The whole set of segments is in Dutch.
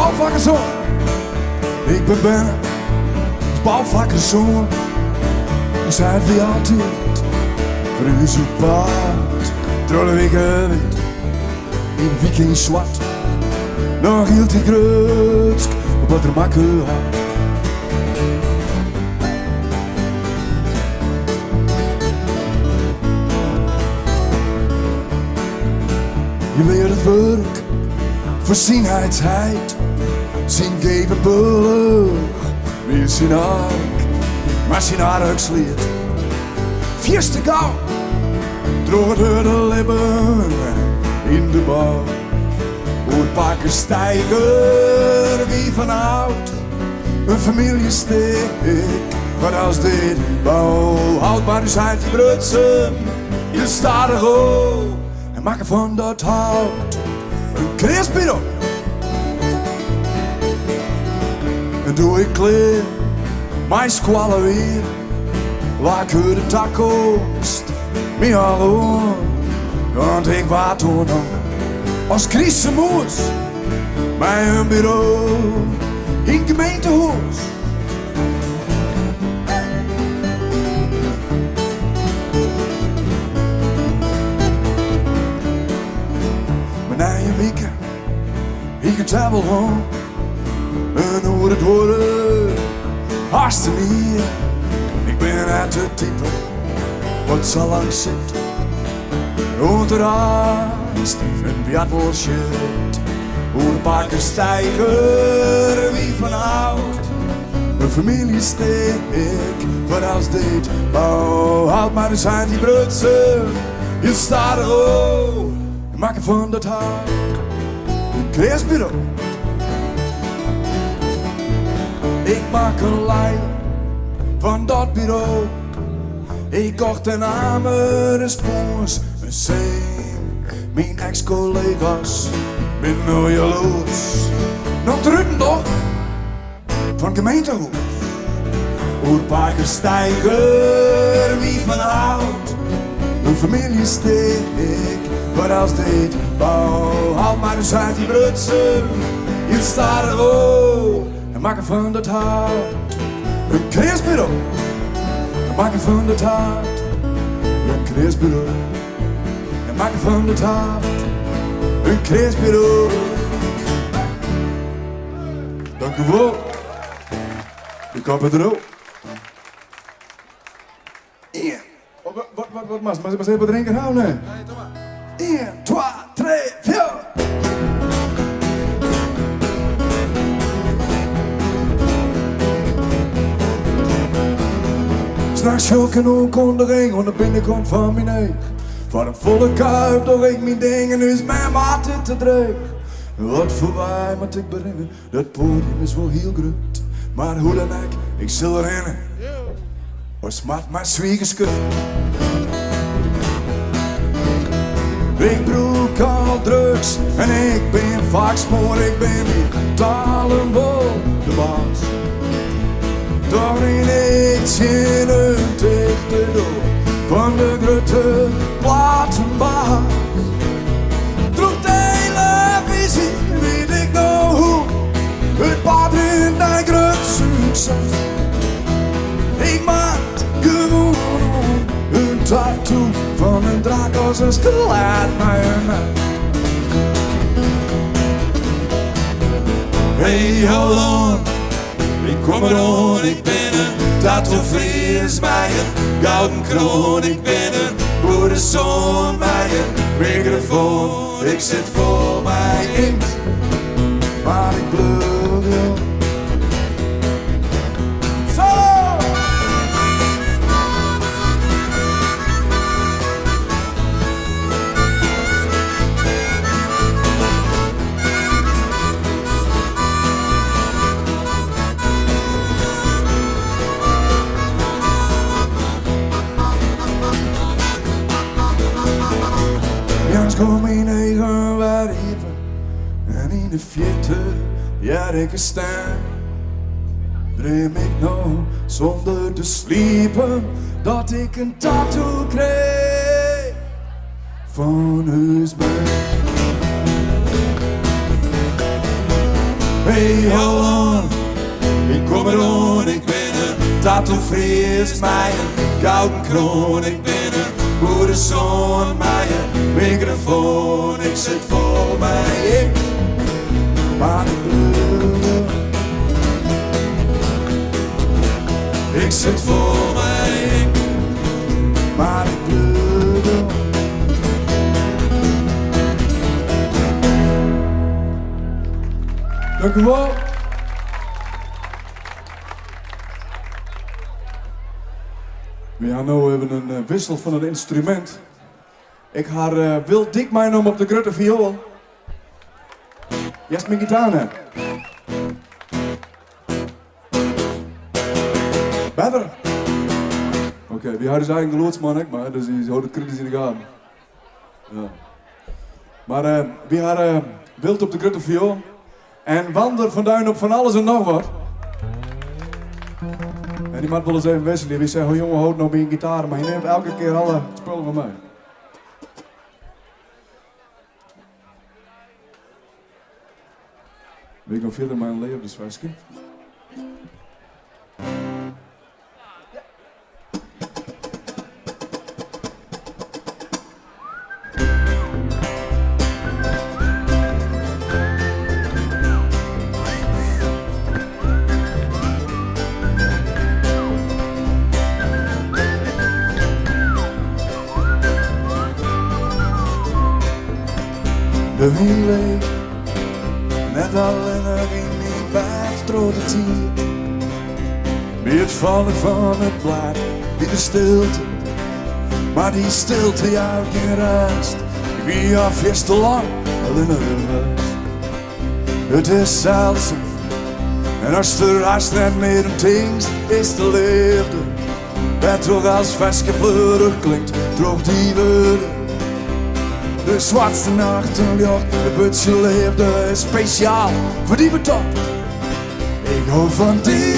bouwvakkerszoon. Ik ben binnen als bouwvakkerszoon. Je zei het wie altijd, voor u zo'n paard. Trolle weken wit, in viking zwart. Nog hield ik grutsk op wat er makken had. Je leert het werk, voorzienheidsheid, zijn geven bullig, weer zijn ark, maar zijn arksleert. Vierste gauw, droog de lippen in de bouw. Oerpakken stijger, wie van oud, een familiesteek, wat als dit bouw. Houdbaar is uit die brutsen, je staat er hoog. En maken van dat hout een kreersbureau. En doe ik kleer, mijn squallen weer. Laat ik de takkost, me alloon. Want ik waard toen nog als krisemoes. Bij een bureau in gemeentehuis. Na je weken, ik het tabel home. En hoe het worden, hartstikke niet. Ik ben uit de type, wat zo lang zit. Onder angst en wie bullshit. Hoe de pakken stijger, wie van oud. Een familie steek, wat als dit. Oh, houd maar eens uit die brutsen. Je staat er ook. Maken van dat hout een kreersbureau. Ik maak een lijn van dat bureau. Ik kocht een hamer, een spoors, een zeem. Mijn ex-collega's, ben nou jaloers. Nog druk toch, van gemeentehuis. Oerpakken stijger, wie van oud. Een familiesteek. Wat als dit bouw, haal maar eens uit die brutsen. Je staat er ook en maak er van dat hout een kreersbureau. En maak er van dat hout een kreersbureau. En maak er van dat hout een kreersbureau. Dank u wel. Ik kap het er ook. Wat mas? Maar ze hebben drinken houden, nee? 1, 2, 3, 4. S'nachts zoek een onkondiging aan de binnenkant van mijn eigen. Van een volle kuip door ik mijn ding en nu is mijn maat te dreig. Wat voor wij moet ik brengen, dat podium is wel heel groot. Maar hoe dan ook, ik zal rennen. Als smaakt mijn zwiegerskut. Ik broek al drugs en ik ben vaak smoor, ik ben niet talenbol de baas. Toch niet iets in een dichte door van de grote platenbaas. Droeg televisie, weet ik nog hoe, het pad in een groot succes. Ik maak gewoon een tattoo van een draak als een skelet naar je nek. Hey, hold on, ik kom erom, ik ben een tattoo-fris bij een gouden kroon. Ik ben een boerenzoon bij een microfoon. Ik zit vol bij inkt, maar ik blul je. Kom in eigen waar even en in de vierde jaar ik staan. Dream ik nog zonder te sliepen dat ik een tattoo kreeg van Heusberg. Hey Holland, ik kom eraan, ik ben een tattoo-vrees, mij een gouden kroon. Ik ben een boerenzoon, mij een microfoon. Ik zit voor mij, ik maar ik bloed. Ik zit voor mij, ik maar ik bloed. Dank u wel. We gaan nu even een wissel van een instrument. Ik ga Wil Dik meenemen op de grote viool. Yes, mijn gitaar net. Better. Oké, wie houdt eigenlijk de loodsman, ik maar, dus die houdt het kritisch in de gaten. Ja. Maar wie gaan Wild op de grote viool. En Wander van Duin op van alles en nog wat. En die man wil eens even wisselen. Die zegt, oh jongen, houd nou bij een gitaar, maar je neemt elke keer alle spullen van mij. Weet ik nog veel in mijn leven, dus Weske? De wind leeft, net alleen nog in mijn bijstrode tier. Bij het vallen van het blad, bij de stilte. Maar die stilte jou geen rust. Ik ben jou veel te lang alleen nog rust. Het is zeldzaam, en als er haast net meer een dingst is de liefde. Dat toch als vastgevleurig klinkt, toch die woorden. De zwartste nachtenlucht, het beetje leefde is speciaal voor die betocht. Ik hou van die,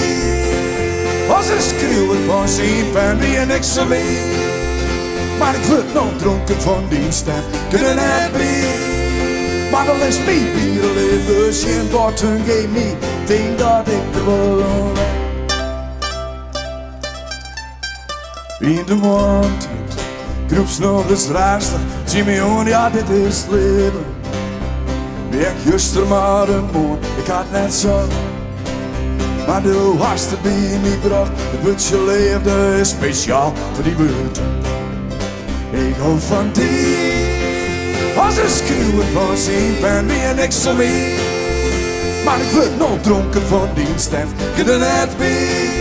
als een schreeuwen van zijn pen, wie en ik zo weet. Maar ik word nog dronken van die stem, kunnen het niet. Maar dan is mijn bier leven, geen woorden geef me, denk dat ik er wel in de mond. Groeps nog eens rustig, zie me aan, ja dit is het leven. Ik juster maar een moord, ik had net zo. Maar de hast het bij me bracht, het beetje leefde is speciaal voor die buurt. Ik hou van die, als een schreeuwen van zijn pen, wie en ik zo mee. Maar ik word nog dronken van die stem, ik er net bij.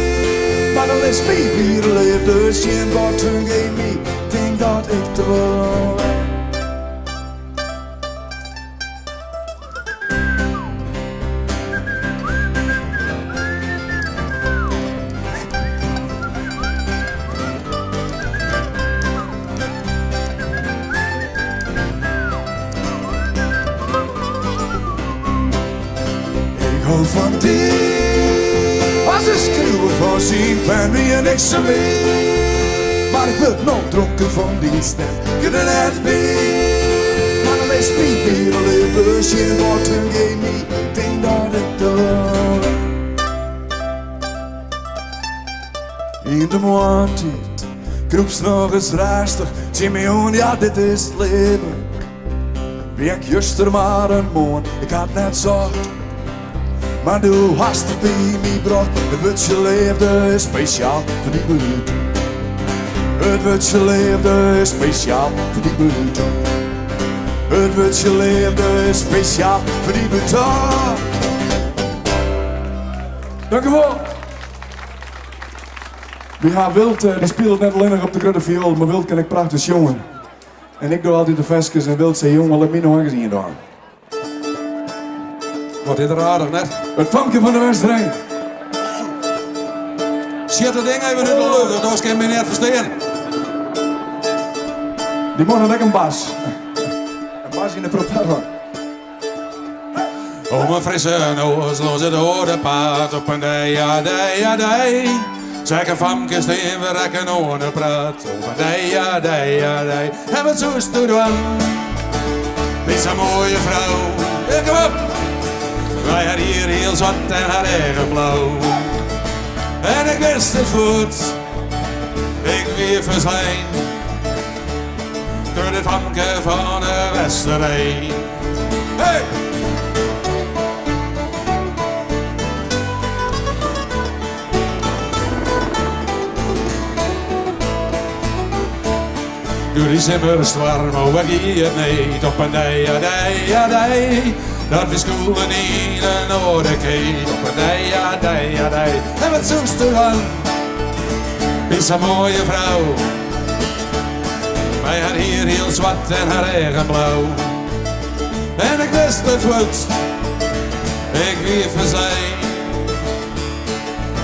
Maar dan is mijn bier leefde, geen woorden geef me. Denk dat ik er wel ben. Ik hou van die, als een schreeuwen van zijn pen, wie en ik zo weet. Maar ik word nog dronken van die stem, je er net bij. Maar dan is mijn bier leven, geen woorden geef me, denk dat ik er wel ben. In de mondtijd, groeps nog eens rustig, zie me aan, ja dit is het leven. Wie ik juster maar een moon, ik had net zacht. Maar de hast het bij me bracht, het beetje leefde is speciaal voor die buurt. Het beetje leefde is speciaal voor die buurt. Het beetje leefde is speciaal voor die buurt. Dank u wel. We gaan Wild, die speelt net alleen nog op de grote viool, maar Wild kan ik prachtig jongen. En ik doe altijd de vestjes en Wild zei jongen, laat me nog eens in doen. Wat dit er aardig net. Het famke van de wedstrijd. Zet het ding even in de lucht, anders kan je me niet verstaan. Die man had ook een bas. Een bas in de propeller. Oh, mijn frisse noos, los het hoorde paard op een dij. Zeg een famke steen, we rekken ohne praat. Op een dij. En wat zo is het doen? Dit is een mooie vrouw. Ja, kom op. Wij hadden hier heel zwart en haar eigen blauw. En ik wist het goed, ik weer verzijn. Door het hamke van de Westerijn. Hey! Door die zimmers warm, oh ik hier het niet op een dij, dat we schoelen in een oordekeet op een dij. En wat zoest u dan? Is een mooie vrouw. Wij hadden hier heel zwart en haar eigen blauw. En ik wist het goed, ik weer verzijn.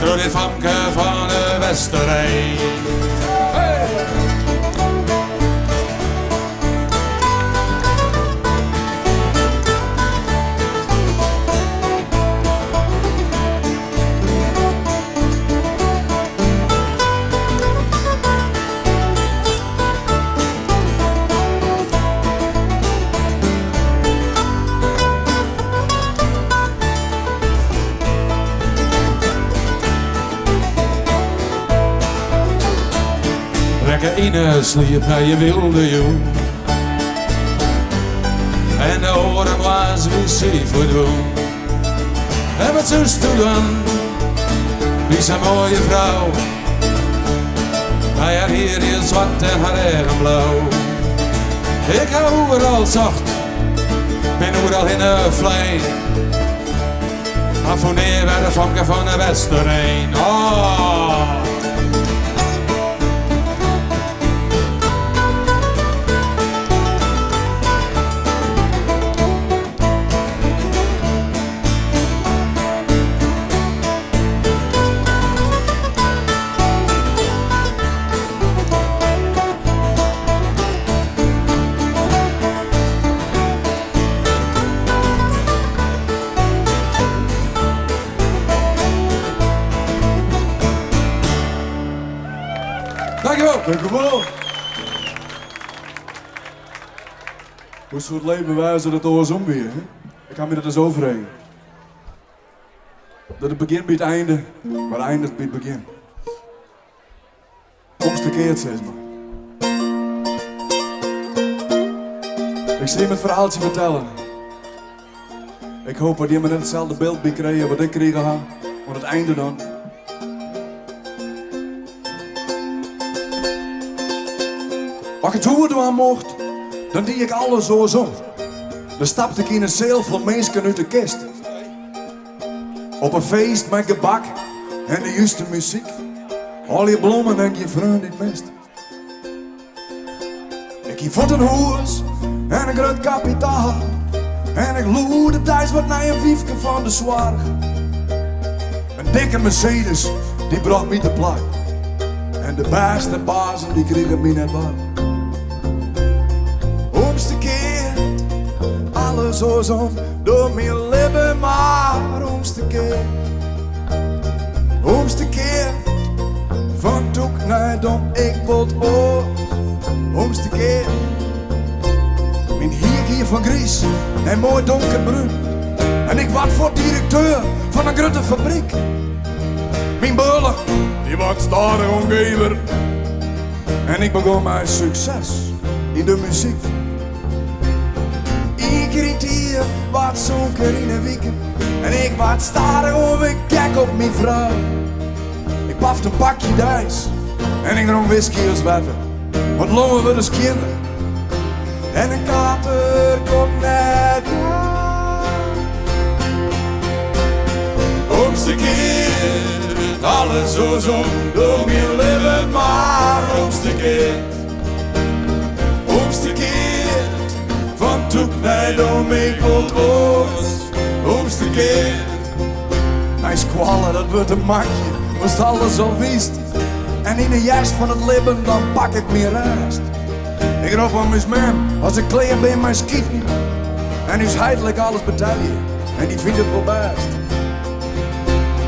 Door dit famke van de Westerijn. Hey! Lekker in sliep naar je wilde jong. En de oren was wie ze verdwong. En wat zoest u dan? Wie is een mooie vrouw? Hij had hier heel zwart en haar eigen blauw. Ik hou overal zacht, ben overal in de vlei. Maar voor neer bij de famke van de Westerijn. Oh! Dankjewel. Dankjewel. Hoe soort leven wijzen dat alles om weer, hè? Ik ga me dat eens overheen. Dat het begin bij het einde, maar het eindigt bij het begin. Omgekeerd, zeg maar. Ik zie hem het verhaaltje vertellen. Ik hoop dat die me net hetzelfde beeld bij krijgen wat ik kreeg had. Want het einde dan. Als ik het hoorde aan mocht, dan deed ik alles zo om. Dan stapte ik in een zeel van mensen uit de kist. Op een feest met gebak en de juiste muziek. Al je bloemen en je vriend niet mist. Ik hier voet een hoes en een groot kapitaal. En ik loerde thuis wat naar een wiefke van de zwaar. Een dikke Mercedes, die bracht me te plak. En de beste bazen, die kregen me net wat. Omgekeerd, alles zoals om, door mijn lippen maar omgekeerd. Omgekeerd, van toek naar dom, ik word oors. Omgekeerd, mijn hier van Gries en mooi donkerbruin. En ik word voor directeur van een grote fabriek. Mijn burger, die wordt stadig omgever. En ik begon mijn succes in de muziek. Ik riet hier wat zonker in de wieken. En ik wat stadig over kijk op mijn vrouw. Ik pafte een pakje dijs en ik dronk whisky als water. Want longen we dus kinderen. En een kater komt net omgekeerd, alles zo zo, door mijn leven maar omgekeerd. Omgekeerd, van toek naar dom, ik word oors. Omgekeerd, mijn squallen, dat wordt een makje, was alles al wist. En in de jas van het leven, dan pak ik meer rest. Ik roep aan mijn man, als ik klein ben mijn schieten. En nu is heidelijk alles betalen. En die vindt het wel best.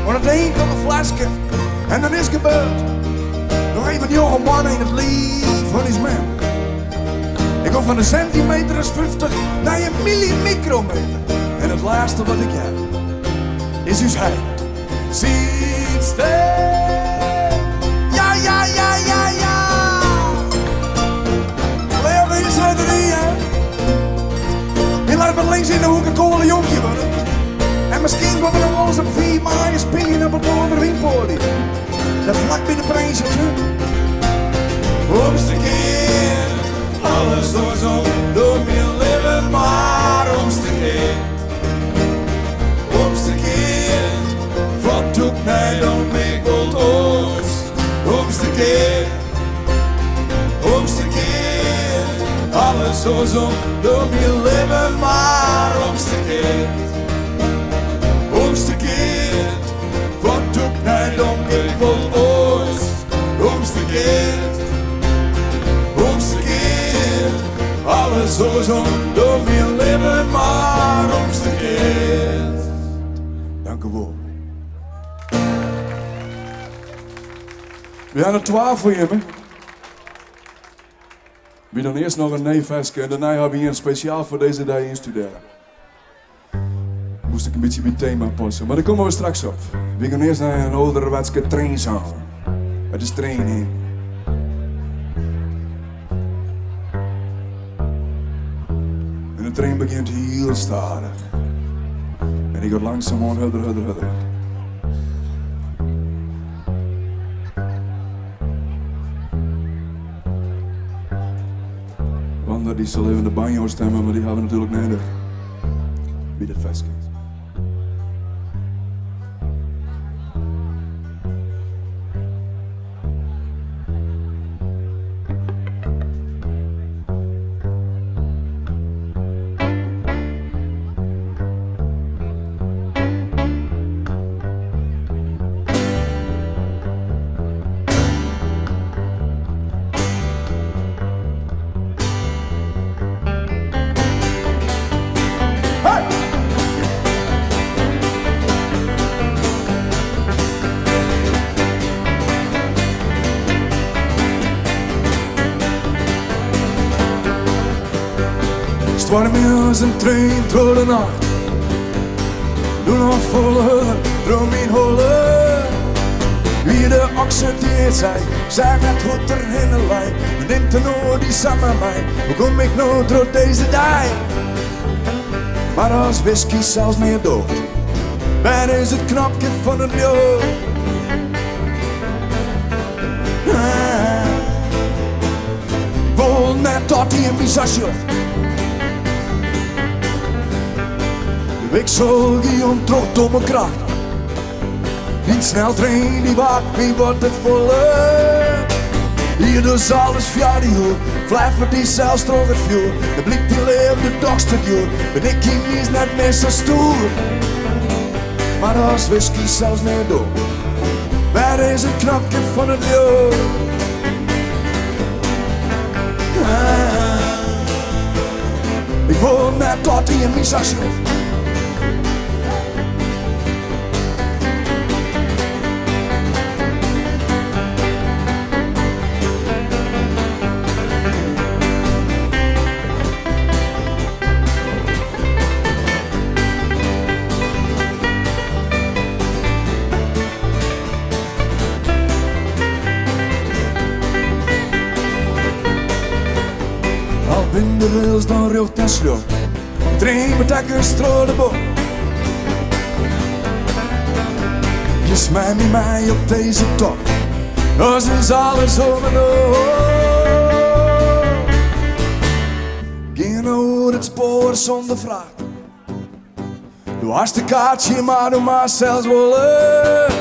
Want het een komt een flesje. En dan is het gebeurd. Nog even een jonge man in het lief van his man. Ik ga van een centimeter is 50 naar een millimicrometer. En het laatste wat ik heb, is uw hij. Ziet steen. Ja, ja, ja, ja, ja. Leven is het er niet, hè? Je laat me links in de hoek een kolen jonkje worden. En misschien wordt er nog wel eens op 4 maanden springen op het onderwingpodium. Dat vlak bij de prijsje. Omste keer, alles door zo, door mijn leven, maar omste keer. Omste keer, van toek naar de winkelt ons. Omste keer, alles door zo, door mijn leven, maar omste keer. Omste keer, van toek naar de winkelt ons. Omste keer. Alles zo door mijn leven, maar omgekeerd. Dank u wel. We hebben er 12 voor je, hè? We doen eerst nog een neefversje en daarna hebben we hier een speciaal voor deze dag instuderen. Moest ik een beetje bij het thema passen, maar daar komen we straks op. We gaan eerst naar een ouderwetse trainzaal. Het is training. De trein begint heel stadig. En die gaat langzaam aan hudder. Wanda die zal even de banjo stemmen, maar die hebben we natuurlijk nodig. Bij dit festje. Storm als een trein door de nacht. Doe nog volle hudden, droom in holle. Wie de oxideert zij met goed erin de lijn. Neemt de nood die samen mij, hoe kom ik nou door deze dag? Maar als whisky zelfs meer dood, waar is het knopje van het jood? Ik wil net tot die in visage. Ik zal gaan terug door mijn kracht. Niet snel train die wacht, wie wordt het volle? Hier dus alles via die hoek. Vlijven die zelfs terug het vuur. De blik die leeft de dagste duur. Ben ik hier niet net meer zo stoer. Maar als whisky zelfs meer door, waar is het knopje van het jood? Ik wil net tot die in mijn sasje. In de rails dan rolt en sloot. Trein met takken strode boom. Je smijt met mij op deze top. Als is alles om en om. Geen over het spoor zonder vraag. Du hast de kaartje, maar du maar zelfs willen.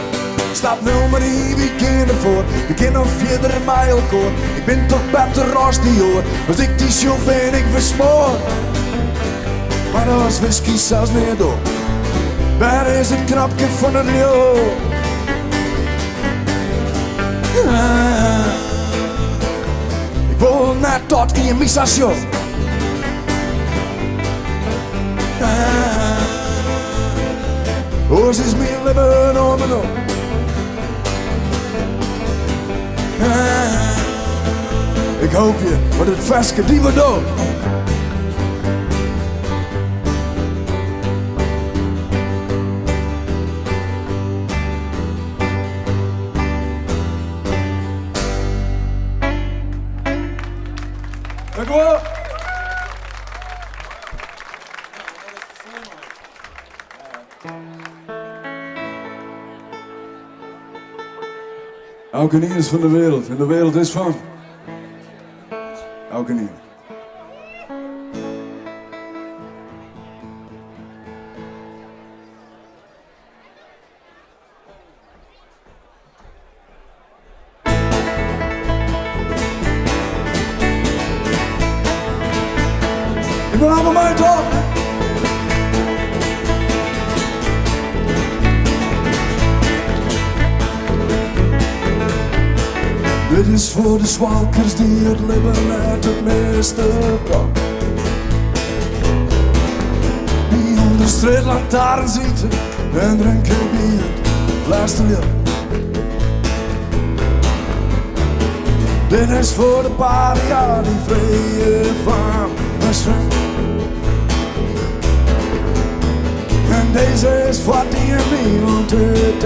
Stap nummer 1, wie kennen voor? We kennen nog 4 mijl koor. Ik ben toch beter als die hoor. Als ik die show ben ik versmoord. Maar als whisky zelfs meer door, waar is het knopje van het jood? Ik wil net tot in mijn station. Oors is meer leven om en om. Ik hoop je, want het festje die we doen. Elke nier is van de wereld en de wereld is van elke nier. Ik ben allemaal mij toch? Dit is voor de zwalkers die het leven uit het meeste pakt. Die onder streetlantaarn zitten en drinken bier. Luister je. Dit is voor de paria die vrije van me zwemmen. En deze is voor die en mij, want het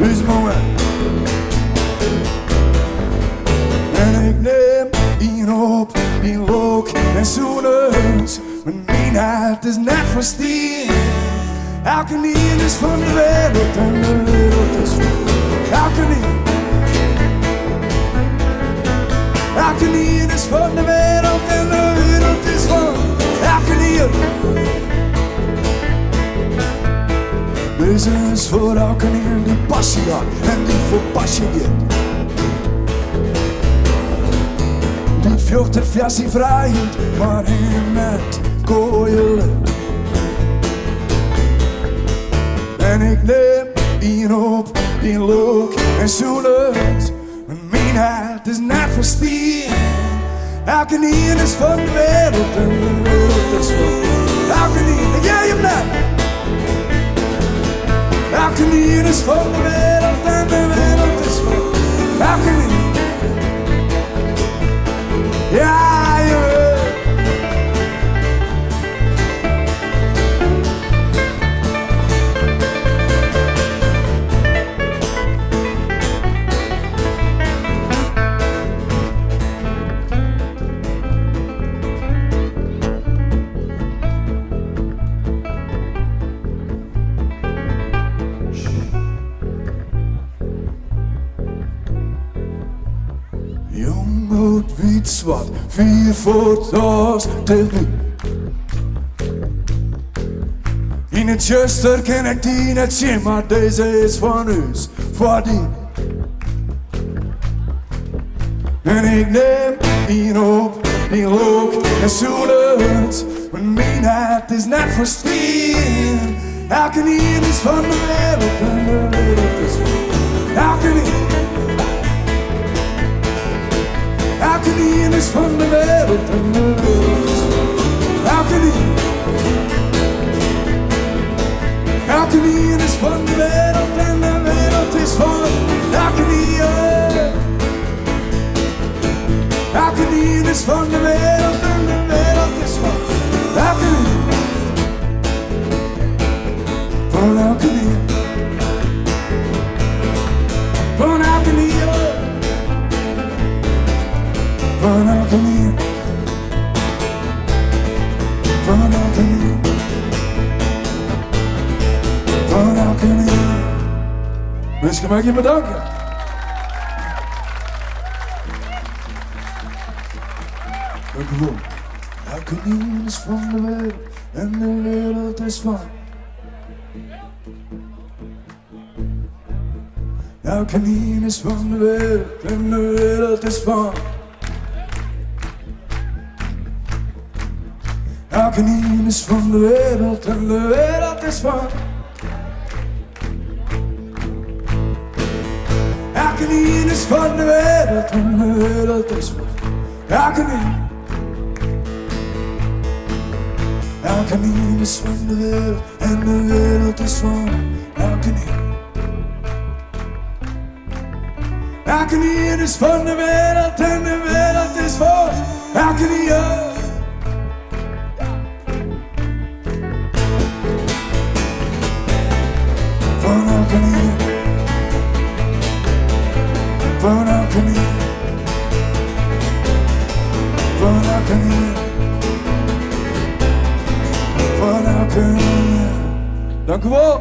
is moment. En ik neem hier op, die look en zoenens. Mijn hart is net verstierd. Elke nier is van de wereld en de wereld is van elke nier. Elke nier is van de wereld en de wereld is van elke nier. Deze is voor elke nier die passie had en die voor passie geeft. Die vjocht het jassie vrijheid, maar in het kooielen. En ik neem hier op, die look en zoenend. Mijn hart is net verstierd. Elke nier is van de wereld en de wereld is van elke nier. Jij hem net. Elke nier is van de wereld en de wereld is van elke nier. Ja, je weet. Jong, oud, wit, zwart, 4 foto's TV. In het juster ken ik die net zien, maar deze is van ons, voor die. En ik neem hier op, die look en zoenend. Mijn hart is net verstierd. Elke nier is van de wereld en de wereld is van elke nier. Elke nier is van de wereld en de wereld is van elke nier. Elke nier is van de wereld en de wereld is van elke nier. Elke nier is van de wereld en de wereld is van elke nier. Van elke nier. Van elke nier. Van elke nier. Van elke nier. Van elke nier. Mensen, mag ik je bedanken? Dank u wel. Elke nier is van de wereld en de wereld is van. Elke nier is van de wereld en de wereld is van. Elke nier is van de wereld en de wereld is van. Elke nier is van de wereld en de wereld is van. Elke nier. Elke nier is van de wereld en de wereld is van. Elke nier. Elke nier is van de wereld en de wereld is van. Elke nier. Van elke nier. Van elke nier. Van elke nier. Van elke nier. Dank u wel.